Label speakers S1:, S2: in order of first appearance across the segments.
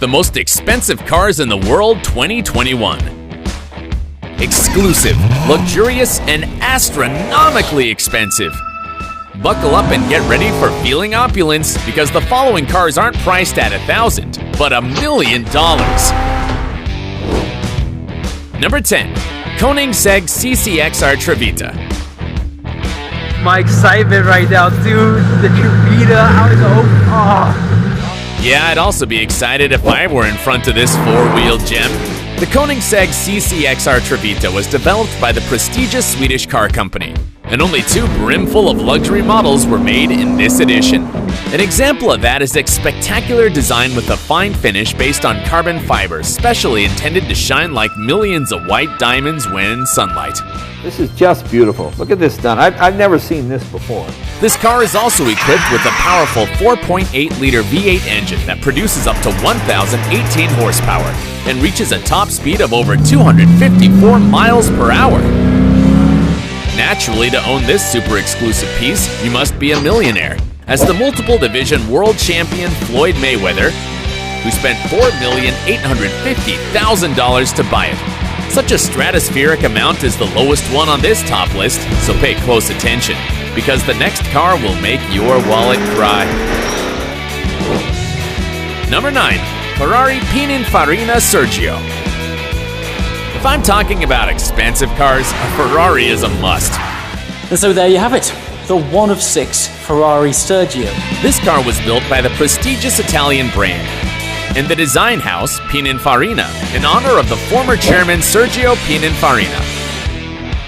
S1: The most expensive cars in the world 2021. Exclusive, luxurious, and astronomically expensive. Buckle up and get ready for feeling opulence because the following cars aren't priced at $1,000, but $1 million. Number 10. Koenigsegg CCXR Trevita.
S2: My excitement right now, dude. The Trevita,
S1: Yeah, I'd also be excited if I were in front of this four-wheel gem. The Koenigsegg CCXR Trevita was developed by the prestigious Swedish car company, and only 2 brimful of luxury models were made in this edition. An example of that is its spectacular design with a fine finish based on carbon fibers, specially intended to shine like millions of white diamonds when in sunlight.
S3: This is just beautiful. Look at this done. I've never seen this before.
S1: This car is also equipped with a powerful 4.8-liter V8 engine that produces up to 1,018 horsepower and reaches a top speed of over 254 miles per hour. Naturally, to own this super exclusive piece, you must be a millionaire, as the multiple division world champion Floyd Mayweather, who spent $4,850,000 to buy it. Such a stratospheric amount is the lowest one on this top list, so pay close attention, because the next car will make your wallet cry. Number 9. Ferrari Pininfarina Sergio. If I'm talking about expensive cars, a Ferrari is a must.
S4: And so there you have it, the one of 6 Ferrari Sergio.
S1: This car was built by the prestigious Italian brand and the design house Pininfarina in honor of the former chairman Sergio Pininfarina.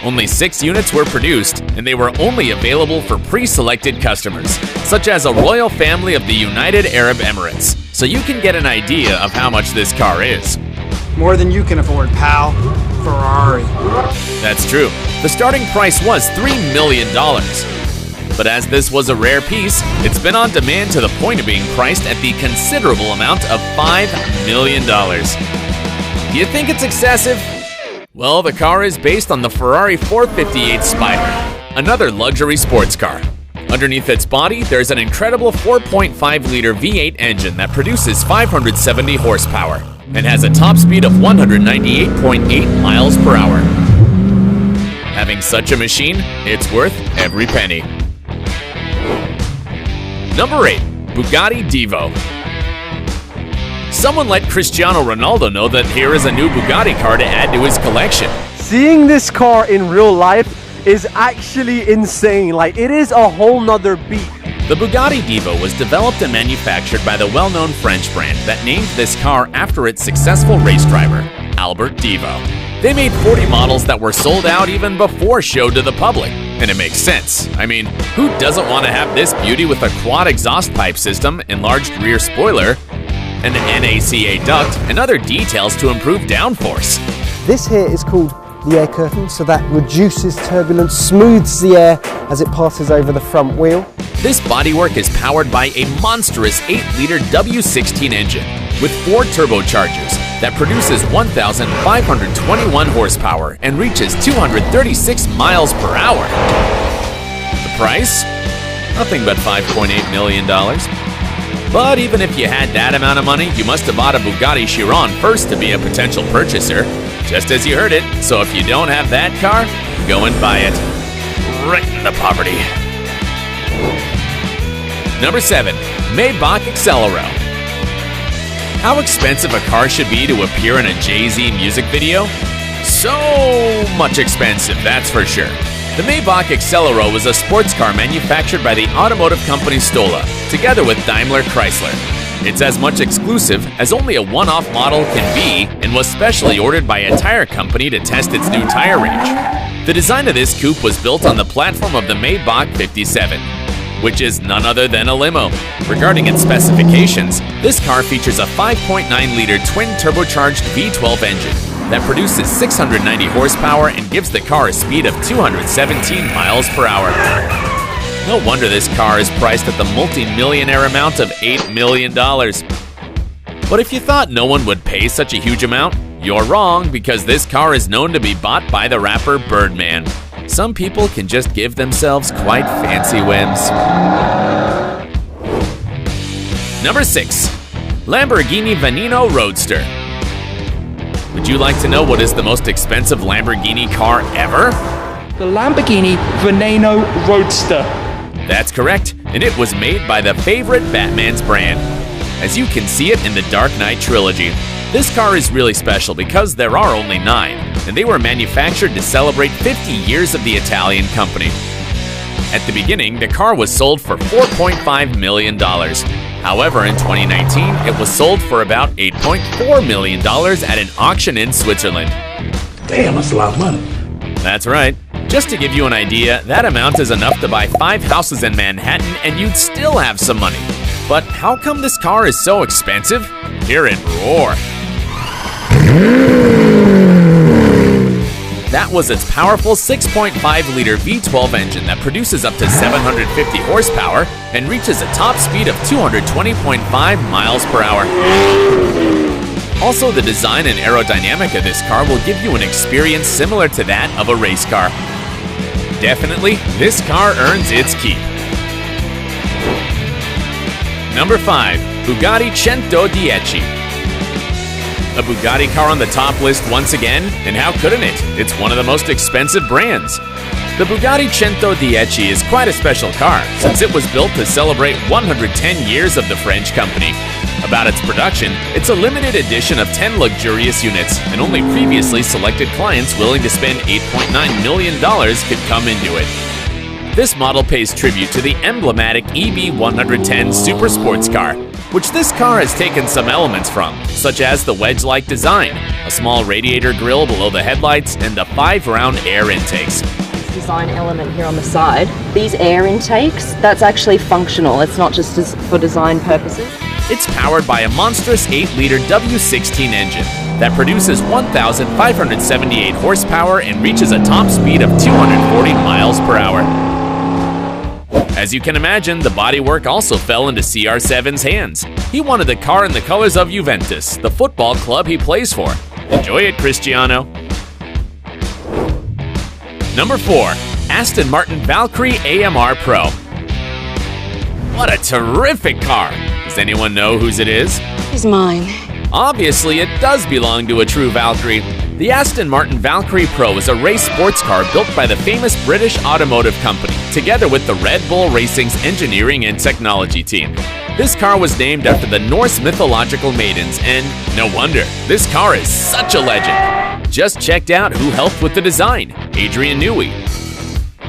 S1: Only 6 units were produced, and they were only available for pre-selected customers, such as a royal family of the United Arab Emirates, so you can get an idea of how much this car is.
S5: More than you can afford, pal. Ferrari.
S1: That's true. The starting price was $3 million. But as this was a rare piece, it's been on demand to the point of being priced at the considerable amount of $5 million. Do you think it's excessive? Well, the car is based on the Ferrari 458 Spider, another luxury sports car. Underneath its body, there's an incredible 4.5-liter V8 engine that produces 570 horsepower and has a top speed of 198.8 miles per hour. Having such a machine, it's worth every penny. Number 8. Bugatti Divo. Someone let Cristiano Ronaldo know that here is a new Bugatti car to add to his collection.
S2: Seeing this car in real life is actually insane. Like, it is a whole nother beat.
S1: The Bugatti Divo was developed and manufactured by the well-known French brand that named this car after its successful race driver, Albert Divo. They made 40 models that were sold out even before showed to the public. And it makes sense. I mean, who doesn't want to have this beauty with a quad exhaust pipe system, enlarged rear spoiler, an NACA duct, and other details to improve downforce?
S6: This here is called the air curtain, so that reduces turbulence, smooths the air as it passes over the front wheel.
S1: This bodywork is powered by a monstrous 8-liter W16 engine with 4 turbochargers that produces 1,521 horsepower and reaches 236 miles per hour. The price? Nothing but $5.8 million. But even if you had that amount of money, you must have bought a Bugatti Chiron first to be a potential purchaser, just as you heard it. So if you don't have that car, go and buy it. Right in the poverty. Number 7. Maybach Accelero. How expensive a car should be to appear in a Jay-Z music video? So much expensive, that's for sure. The Maybach Accelero was a sports car manufactured by the automotive company Stola, together with Daimler Chrysler. It's as much exclusive as only a one-off model can be, and was specially ordered by a tire company to test its new tire range. The design of this coupe was built on the platform of the Maybach 57, which is none other than a limo. Regarding its specifications, this car features a 5.9-liter twin-turbocharged V12 engine that produces 690 horsepower and gives the car a speed of 217 miles per hour. No wonder this car is priced at the multi-millionaire amount of $8 million. But if you thought no one would pay such a huge amount, you're wrong, because this car is known to be bought by the rapper Birdman. Some people can just give themselves quite fancy whims. Number 6. Lamborghini Veneno Roadster. Would you like to know what is the most expensive Lamborghini car ever?
S7: The Lamborghini Veneno Roadster.
S1: That's correct, and it was made by the favorite Batman's brand. As you can see it in the Dark Knight trilogy, this car is really special because there are only 9, and they were manufactured to celebrate 50 years of the Italian company. At the beginning, the car was sold for $4.5 million. However, in 2019, it was sold for about $8.4 million at an auction in Switzerland.
S8: Damn, that's a lot of money.
S1: That's right. Just to give you an idea, that amount is enough to buy 5 houses in Manhattan and you'd still have some money. But how come this car is so expensive? Hear it roar. That was its powerful 6.5-liter V12 engine that produces up to 750 horsepower and reaches a top speed of 220.5 miles per hour. Also, the design and aerodynamic of this car will give you an experience similar to that of a race car. Definitely, this car earns its keep. Number 5. Bugatti 110. A Bugatti car on the top list once again, and how couldn't it? It's one of the most expensive brands. The Bugatti 110 is quite a special car, since it was built to celebrate 110 years of the French company. About its production, it's a limited edition of 10 luxurious units, and only previously selected clients willing to spend $8.9 million could come into it. This model pays tribute to the emblematic EB110 super sports car, which this car has taken some elements from, such as the wedge-like design, a small radiator grille below the headlights, and the 5-round air intakes.
S9: This design element here on the side, these air intakes, that's actually functional. It's not just for design purposes.
S1: It's powered by a monstrous 8-liter W16 engine that produces 1,578 horsepower and reaches a top speed of 240 miles per hour. As you can imagine, the bodywork also fell into CR7's hands. He wanted the car in the colors of Juventus, the football club he plays for. Enjoy it, Cristiano. Number 4. Aston Martin Valkyrie AMR Pro. What a terrific car! Does anyone know whose it is?
S9: It's mine.
S1: Obviously, it does belong to a true Valkyrie. The Aston Martin Valkyrie Pro is a race sports car built by the famous British automotive company, together with the Red Bull Racing's engineering and technology team. This car was named after the Norse mythological maidens, and no wonder, this car is such a legend. Just checked out who helped with the design, Adrian Newey,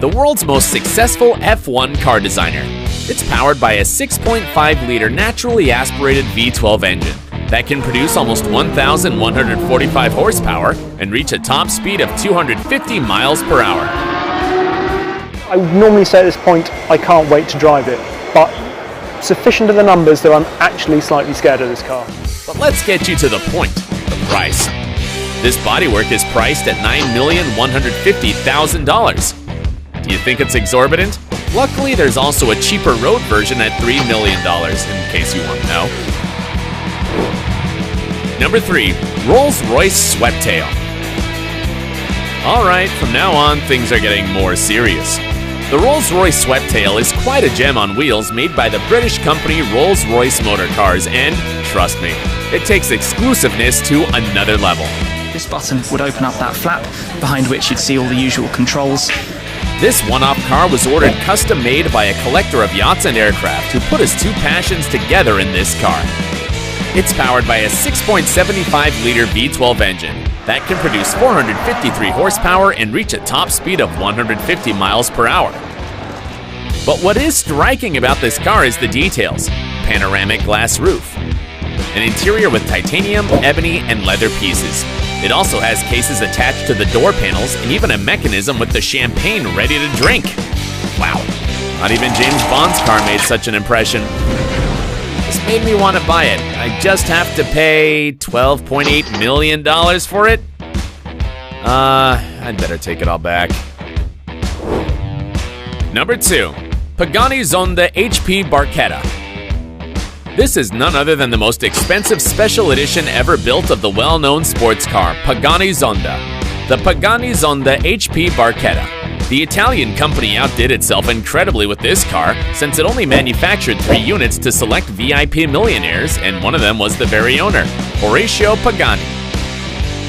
S1: the world's most successful F1 car designer. It's powered by a 6.5-liter naturally aspirated V12 engine that can produce almost 1,145 horsepower and reach a top speed of 250 miles per hour.
S10: I would normally say at this point, I can't wait to drive it, but sufficient are the numbers that I'm actually slightly scared of this car.
S1: But let's get you to the point, the price. This bodywork is priced at $9,150,000. Do you think it's exorbitant? Luckily, there's also a cheaper road version at $3 million, in case you want to know. Number 3. Rolls-Royce Sweeptail. Alright, from now on, things are getting more serious. The Rolls-Royce Sweeptail is quite a gem on wheels made by the British company Rolls-Royce Motor Cars, and, trust me, it takes exclusiveness to another level.
S7: This button would open up that flap, behind which you'd see all the usual controls.
S1: This one-off car was ordered custom-made by a collector of yachts and aircraft who put his 2 passions together in this car. It's powered by a 6.75-liter V12 engine that can produce 453 horsepower and reach a top speed of 150 miles per hour. But what is striking about this car is the details. Panoramic glass roof, an interior with titanium, ebony, and leather pieces. It also has cases attached to the door panels and even a mechanism with the champagne ready to drink. Wow, not even James Bond's car made such an impression. This made me want to buy it. I just have to pay $12.8 million for it? I'd better take it all back. Number 2. Pagani Zonda HP Barchetta. This is none other than the most expensive special edition ever built of the well-known sports car, Pagani Zonda. The Pagani Zonda HP Barchetta. The Italian company outdid itself incredibly with this car, since it only manufactured 3 units to select VIP millionaires, and one of them was the very owner, Horacio Pagani.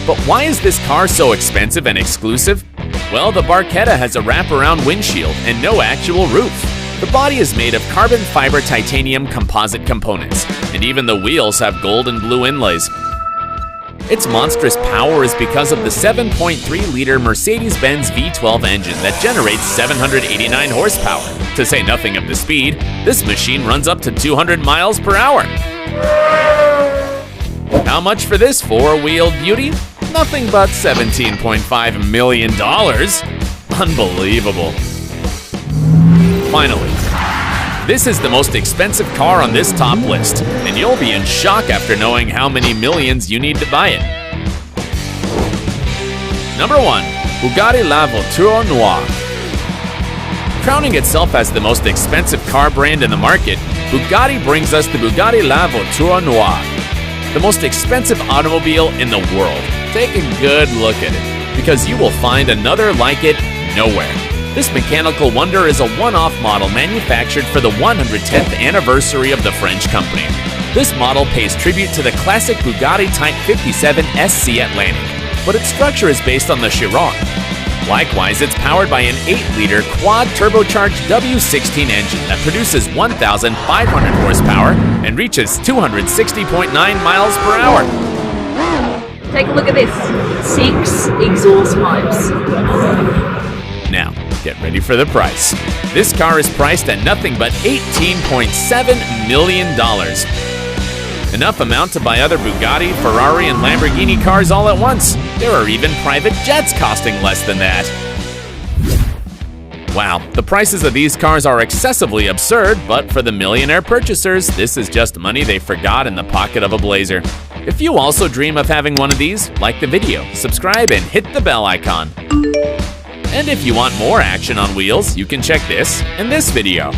S1: But why is this car so expensive and exclusive? Well, the Barchetta has a wraparound windshield and no actual roof. The body is made of carbon fiber titanium composite components, and even the wheels have gold and blue inlays. Its monstrous power is because of the 7.3-liter Mercedes-Benz V12 engine that generates 789 horsepower. To say nothing of the speed, this machine runs up to 200 miles per hour. How much for this 4-wheeled beauty? Nothing but $17.5 million. Unbelievable. Finally, this is the most expensive car on this top list, and you'll be in shock after knowing how many millions you need to buy it. Number 1. Bugatti La Voiture Noire. Crowning itself as the most expensive car brand in the market, Bugatti brings us the Bugatti La Voiture Noire, the most expensive automobile in the world. Take a good look at it, because you will find another like it nowhere. This mechanical wonder is a one-off model manufactured for the 110th anniversary of the French company. This model pays tribute to the classic Bugatti Type 57 SC Atlantic, but its structure is based on the Chiron. Likewise, it's powered by an 8-liter quad-turbocharged W16 engine that produces 1,500 horsepower and reaches 260.9 miles per hour.
S9: Take a look at this. 6 exhaust pipes.
S1: Now, get ready for the price. This car is priced at nothing but $18.7 million. Enough amount to buy other Bugatti, Ferrari, and Lamborghini cars all at once. There are even private jets costing less than that. Wow, the prices of these cars are excessively absurd, but for the millionaire purchasers, this is just money they forgot in the pocket of a Blazer. If you also dream of having one of these, like the video, subscribe, and hit the bell icon. And if you want more action on wheels, you can check this and this video.